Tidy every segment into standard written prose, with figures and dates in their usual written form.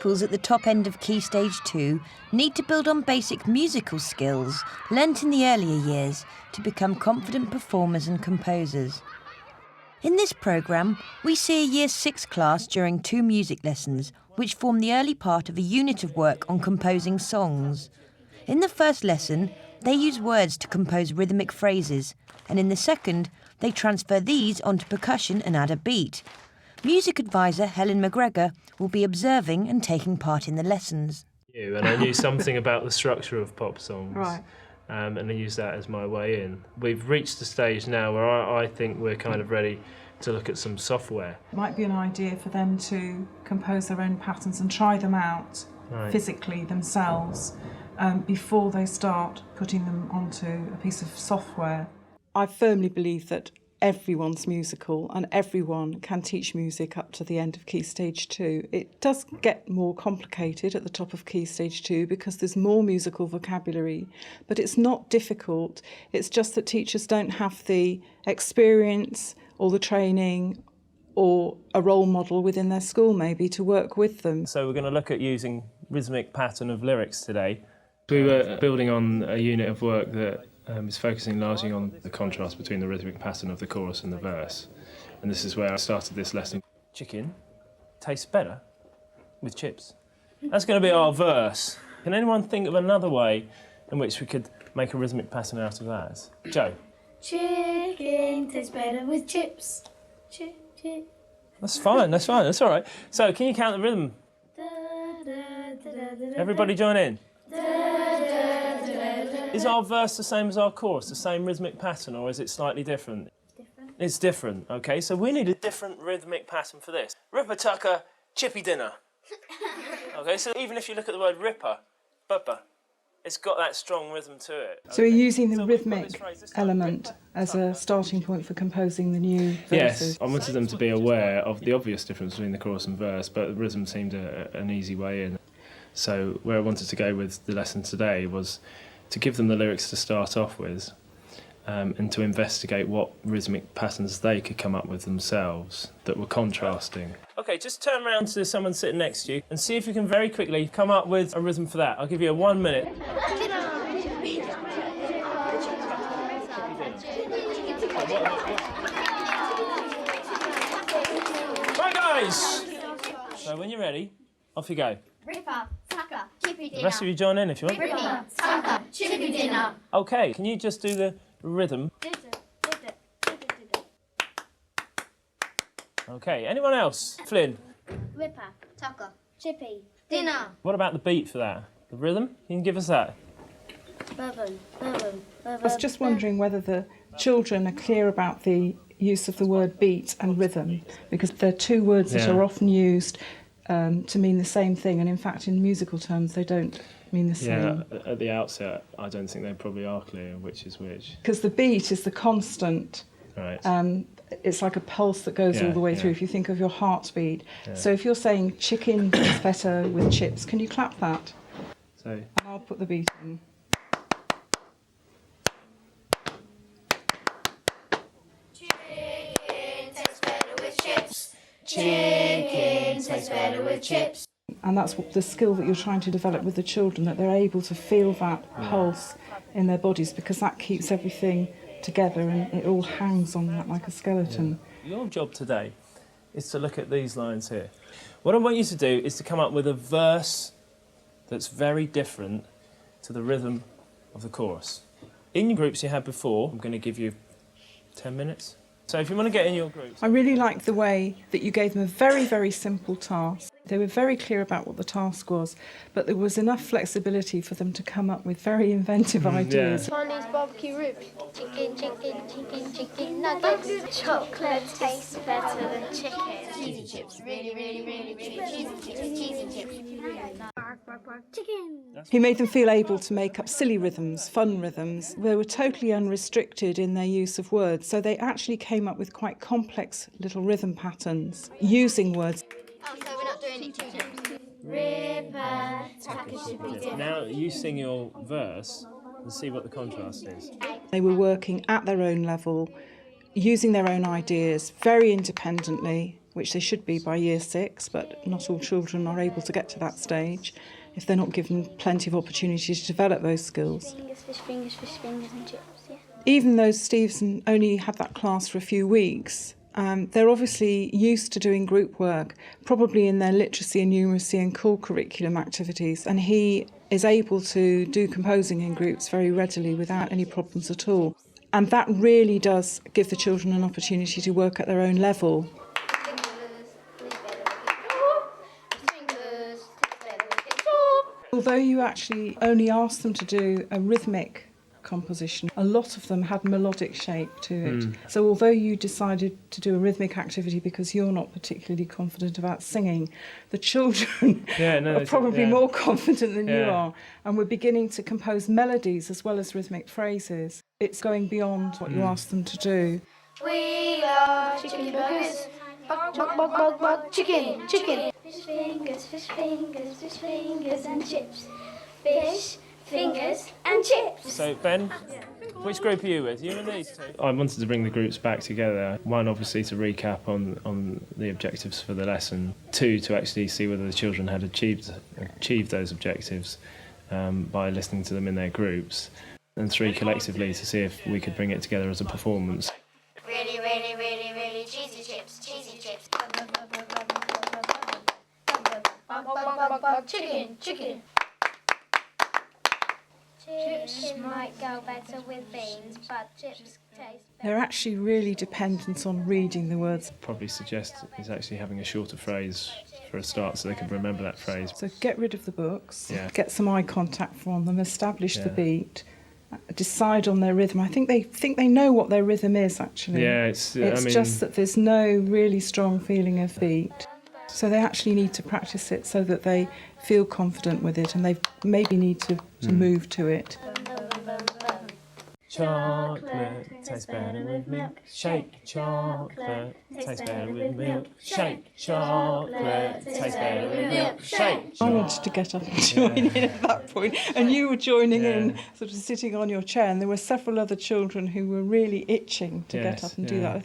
pupils at the top end of Key Stage 2 need to build on basic musical skills learnt in the earlier years to become confident performers and composers. In this programme, we see a Year 6 class during 2 music lessons, which form the early part of a unit of work on composing songs. In the first lesson, they use words to compose rhythmic phrases, and in the second, they transfer these onto percussion and add a beat. Music advisor Helen McGregor will be observing and taking part in the lessons. And I knew something about the structure of pop songs. Right. And I used that as my way in. We've reached the stage now where I think we're kind of ready to look at some software. It might be an idea for them to compose their own patterns and try them out physically themselves before they start putting them onto a piece of software. I firmly believe that everyone's musical and everyone can teach music up to the end of Key Stage 2. It does get more complicated at the top of Key Stage 2 because there's more musical vocabulary, but it's not difficult. It's just that teachers don't have the experience or the training or a role model within their school maybe to work with them. So we're going to look at using rhythmic pattern of lyrics today. We were building on a unit of work that is focusing largely on the contrast between the rhythmic pattern of the chorus and the verse. And this is where I started this lesson. Chicken tastes better with chips. That's going to be our verse. Can anyone think of another way in which we could make a rhythmic pattern out of that? Joe? Chicken tastes better with chips. That's fine, that's all right. So, can you count the rhythm? Everybody join in. Is our verse the same as our chorus, the same rhythmic pattern, or is it slightly different? Different. It's different, okay, so we need a different rhythmic pattern for this. Ripper tucker, chippy dinner. Okay, so even if you look at the word ripper, bupper, it's got that strong rhythm to it. So we're using the rhythmic element as a starting point for composing the new verses. Yes, I wanted them to be aware of the obvious difference between the chorus and verse, but the rhythm seemed an easy way in. So where I wanted to go with the lesson today was to give them the lyrics to start off with and to investigate what rhythmic patterns they could come up with themselves that were contrasting. OK, just turn around to someone sitting next to you and see if you can very quickly come up with a rhythm for that. I'll give you 1 minute. Right, guys! So when you're ready, off you go. Ripper, tucker, chippy dinner. The rest of you join in if you want. Ripper, tucker, chippy dinner. OK, can you just do the rhythm? OK, anyone else? Flynn? Ripper, tucker, chippy dinner. What about the beat for that? The rhythm? You can give us that. I was just wondering whether the children are clear about the use of the word beat and rhythm, because they're 2 words that are often used to mean the same thing, and in fact in musical terms they don't mean the same. Yeah, at the outset I don't think they probably are clear which is which. Because the beat is the constant. Right. It's like a pulse that goes all the way through, if you think of your heartbeat. Yeah. So if you're saying chicken is better with chips, can you clap that? So. And I'll put the beat in. Chicken tastes better with chips. Chicken tastes better with chips. And that's the skill that you're trying to develop with the children, that they're able to feel that pulse in their bodies, because that keeps everything together and it all hangs on that like a skeleton. Yeah. Your job today is to look at these lines here. What I want you to do is to come up with a verse that's very different to the rhythm of the chorus. In your groups you had before, I'm going to give you 10 minutes. So if you want to get in your groups. I really liked the way that you gave them a very, very simple task. They were very clear about what the task was, but there was enough flexibility for them to come up with very inventive ideas. Chinese barbecue ribs. Chicken nuggets. Chocolate tastes better than chicken. Cheesy chips. Really cheesy chips. Chicken. He made them feel able to make up silly rhythms, fun rhythms. They were totally unrestricted in their use of words, so they actually came up with quite complex little rhythm patterns using words. Oh, so we're not doing it 2 times. Ripper, tucker, chippy dinner. Now you sing your verse and see what the contrast is. They were working at their own level, using their own ideas very independently, which they should be by year 6, but not all children are able to get to that stage if they're not given plenty of opportunity to develop those skills. Fish fingers, and chips, yeah. Even though Steve's only had that class for a few weeks, they're obviously used to doing group work, probably in their literacy and numeracy and core curriculum activities, and he is able to do composing in groups very readily without any problems at all. And that really does give the children an opportunity to work at their own level. Although you actually only asked them to do a rhythmic composition, a lot of them had melodic shape to it. So although you decided to do a rhythmic activity because you're not particularly confident about singing, the children are probably more confident than you are, and we're beginning to compose melodies as well as rhythmic phrases. It's going beyond what you asked them to do. We love chicken burgers. Bug, bug, bug, bug, bug, chicken, chicken. Fish fingers, and chips. Fish fingers and chips. So, Ben, which group are you with? You and these two? I wanted to bring the groups back together. One, obviously, to recap on the objectives for the lesson. 2, to actually see whether the children had achieved those objectives by listening to them in their groups. And 3, collectively, to see if we could bring it together as a performance. Really, really, really, really cheesy chips, cheesy chips. Chicken, chicken. Chips might go better with beans, but chips taste better. They're actually really dependent on reading the words. Probably suggest is actually having a shorter phrase for a start so they can remember that phrase. So get rid of the books, Yeah. get some eye contact from them, establish the beat, decide on their rhythm. I think they know what their rhythm is, actually. Yeah, it's just that there's no really strong feeling of beat. So they actually need to practice it so that they feel confident with it, and they maybe need to move to it. Chocolate tastes better with milk. Shake. Chocolate tastes better with milk. Shake. Chocolate tastes better with milk. Shake. I wanted to get up and join in at that point, and you were joining in, sort of sitting on your chair, and there were several other children who were really itching to get up and do that. I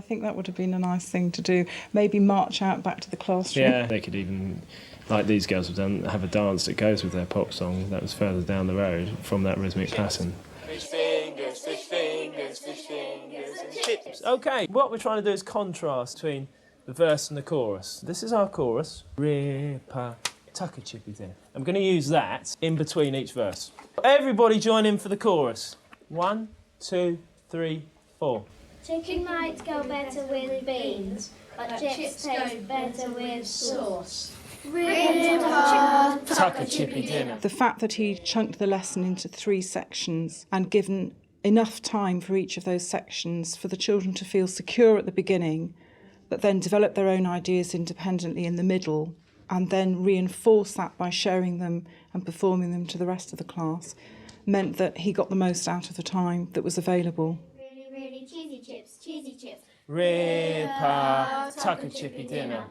think that would have been a nice thing to do. Maybe march out back to the classroom. Yeah, they could even, like these girls have done, have a dance that goes with their pop song that was further down the road from that rhythmic pattern. Fish fingers, and chips. Okay, what we're trying to do is contrast between the verse and the chorus. This is our chorus. Ripper, tucker chippy there. I'm going to use that in between each verse. Everybody join in for the chorus. 1, 2, 3, 4. Chicken might go better with beans, but chips taste better with sauce. Tucker chippy dinner. The fact that he chunked the lesson into 3 sections and given enough time for each of those sections for the children to feel secure at the beginning, but then develop their own ideas independently in the middle, and then reinforce that by sharing them and performing them to the rest of the class, meant that he got the most out of the time that was available. Really, really cheesy chips, cheesy chips. Ripper, tucker chippy dinner.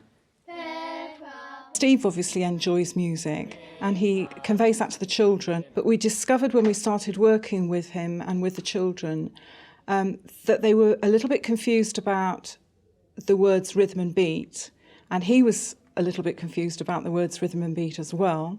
Steve obviously enjoys music and he conveys that to the children, but we discovered when we started working with him and with the children that they were a little bit confused about the words rhythm and beat, and he was a little bit confused about the words rhythm and beat as well,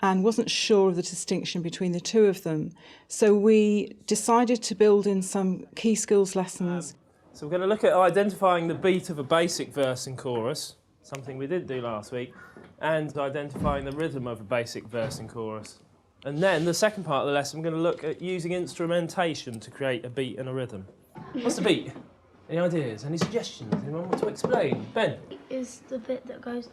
and wasn't sure of the distinction between the two of them. So we decided to build in some key skills lessons. So we're going to look at identifying the beat of a basic verse and chorus, something we didn't do last week, and identifying the rhythm of a basic verse and chorus. And then the second part of the lesson, we're going to look at using instrumentation to create a beat and a rhythm. What's the beat? Any ideas? Any suggestions? Anyone want to explain? Ben? Is the bit that goes...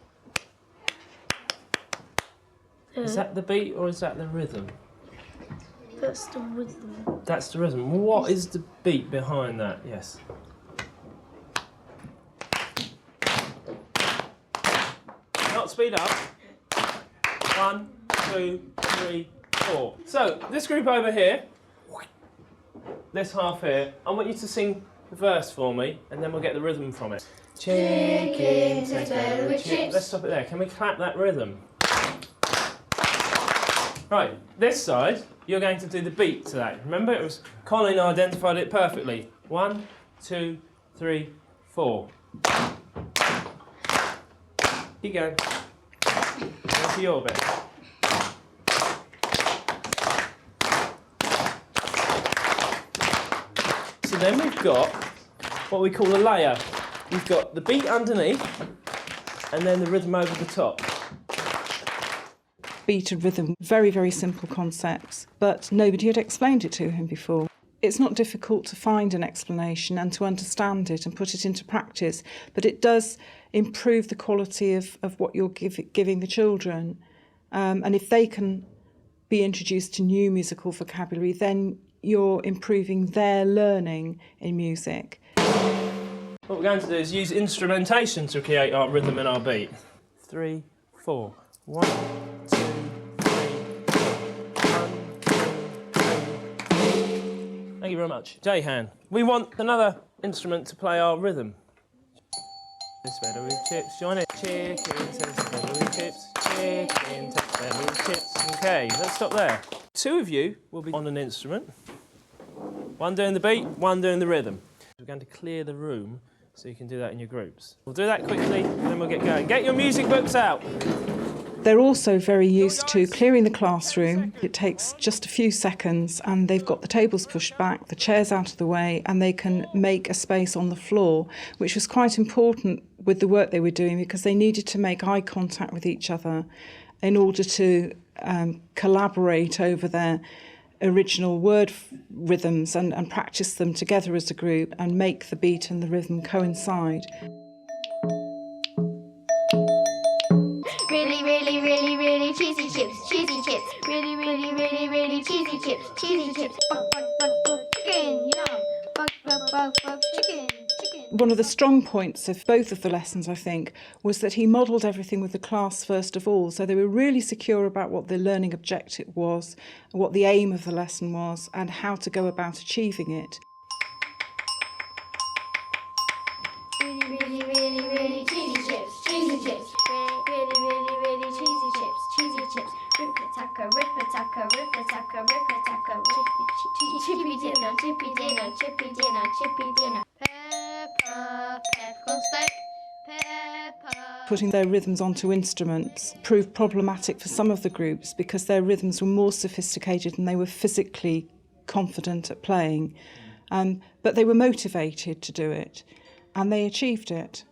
Is that the beat or is that the rhythm? That's the rhythm. That's the rhythm. What is the beat behind that? Yes. Not speed up. 1, 2, 3, 4. So, this group over here, this half here, I want you to sing the verse for me, and then we'll get the rhythm from it. Chicken tastes better with chips. Let's stop it there. Can we clap that rhythm? Right, this side, you're going to do the beat to that. Remember, it was Colin identified it perfectly. 1, 2, 3, 4. Keep going. Into your bit. So then we've got what we call a layer. We've got the beat underneath and then the rhythm over the top. Beat and rhythm, very, very simple concepts, but nobody had explained it to him before. It's not difficult to find an explanation and to understand it and put it into practice, but it does improve the quality of what you're giving the children. And if they can be introduced to new musical vocabulary, then you're improving their learning in music. What we're going to do is use instrumentation to create our rhythm and our beat. 3, 4. 1, 2, 3, 4. 1, 2, 3. Thank you very much. Jayhan, we want another instrument to play our rhythm. Taste better with chips, join it. Chicken tastes better with chips. Chicken tastes better with chips. Okay, let's stop there. 2 of you will be on an instrument. 1 doing the beat, 1 doing the rhythm. We're going to clear the room so you can do that in your groups. We'll do that quickly, and then we'll get going. Get your music books out. They're also very used to clearing the classroom. It takes just a few seconds and they've got the tables pushed back, the chairs out of the way, and they can make a space on the floor, which was quite important with the work they were doing because they needed to make eye contact with each other in order to collaborate over their original word rhythms and practice them together as a group and make the beat and the rhythm coincide. Really, really, really, really cheesy chips, cheesy chips. Really, really, really, really cheesy chips, cheesy chips. Buck, buck, buck, buck, chicken, yum. Buck, buck, buck, buck, chicken, chicken. One of the strong points of both of the lessons, I think, was that he modelled everything with the class first of all. So they were really secure about what the learning objective was, what the aim of the lesson was, and how to go about achieving it. Really, really, really, really cheesy chips, cheesy chips. Really, really, really cheesy chips, cheesy chips. Rip-a-taka, rip-a-taka, rip-a-taka, rip-a-taka. Chippy dinner, chippy dinner, chippy dinner, chippy dinner. Peppa, peppercorn steak. Peppa. Putting their rhythms onto instruments proved problematic for some of the groups because their rhythms were more sophisticated and they were physically confident at playing. But they were motivated to do it and they achieved it.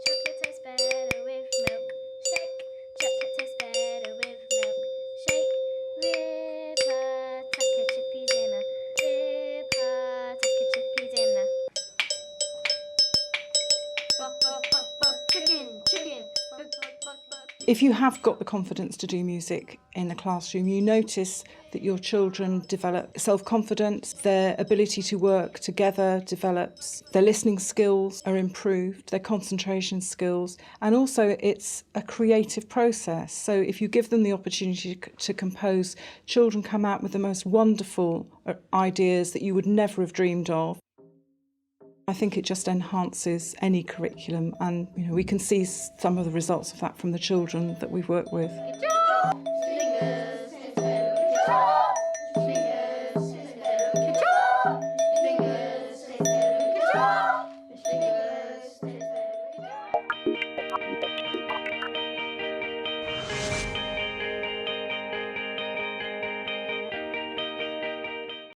Chocolate tastes better with milk. Shake. Chocolate tastes better with milk. Shake. Rip-a-taka, chippy dinner. Rip-a-taka, chippy dinner. Buck, buck, buck, buck, chicken, chicken. Buck, buck, buck, buck. If you have got the confidence to do music in the classroom, you notice that your children develop self-confidence, their ability to work together develops, their listening skills are improved, their concentration skills, and also it's a creative process. So if you give them the opportunity to compose, children come out with the most wonderful ideas that you would never have dreamed of. I think it just enhances any curriculum and we can see some of the results of that from the children that we've worked with. Good job!